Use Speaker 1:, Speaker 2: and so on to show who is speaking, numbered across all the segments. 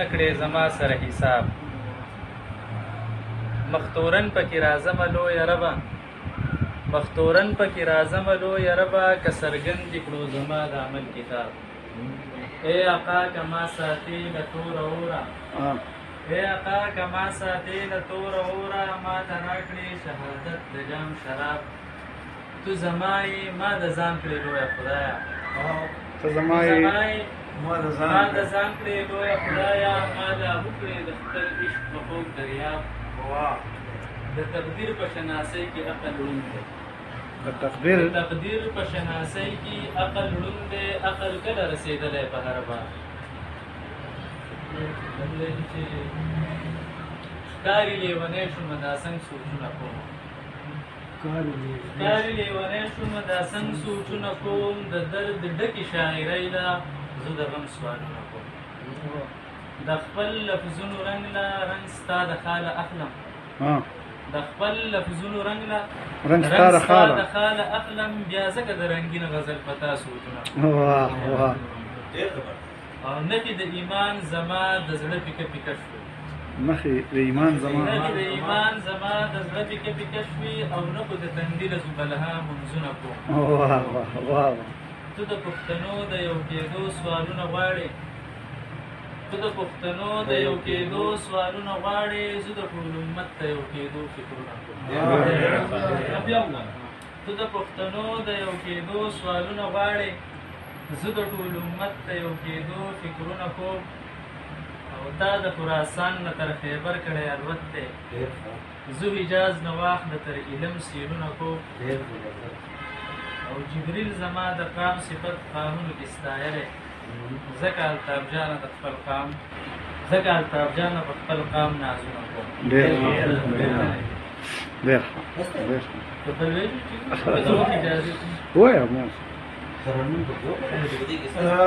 Speaker 1: نکړې زما سره حساب مختورن پکې راځم لویه ربه مختورن پکې راځم لویه ربه که څرګند دې کړو زما د عمل کتاب ای آقا که ما ساتې له توره اوره ای آقا که ما ساتې له توره اوره ما ته راکړې شهادت د جام شراب تو زما یې ما د ځان کړې لویه خدایه
Speaker 2: ته زما یې
Speaker 1: ما د ځان کړې لویه خدایه ما لا وکړې د خپل عشق په خوږ دریاب د تقدیر په شناسۍ کې عقل ړوند دی د تقدیر په شناسۍ کې عقل ړوند دی عقل کله رسېدلی په هر بار ښکاري لیونی شومه دا څنګه سوچونه کوم ښکاري لیونی شومه دا څنګه سوچونه کوم د درد ډکې شاعرۍ له زه د غم سوالونه کوم د خپل لفظونو رنګ له رنګ ستا د خاله اخلم د خپل لفظونو رنګ له رنګ ستا د خاله اخلم بیا ځکه د رنګین غزل په تا سوچونه او نښې د ایمان زما د زړه پیکه پیکه شوې
Speaker 2: نښې د ایمان زما
Speaker 1: د زړه پیکه پیکه شوې او نه خو د تندي له زبلها منځونه کوم ته د پښتنو د یو کېدو سوالونه غواړې ته د پښتنو د یو کېدو سوالونه غواړې زه د ټول امت ته یو کېدو فکرونه کوم ته د پښتنو د یو کېدو سوالونه غواړې زه د ټول امت ته یو کېدو فکرونه کوم او تا د خراسان نه تر خیبر کړی الوت دی زه حجاز نه واخله تر علم سیلونه کوم او جبریل زما د قام صفت قانون کې ستایلی ځکه الطاف جانه د خپل قام ځکه الطاف جانه په خپل قام نازونه کوم
Speaker 2: ډېر ووایه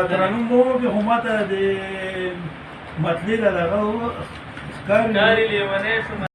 Speaker 3: ترنم مو به همته د مطلب له هغه
Speaker 1: ښکاري لیونی شومه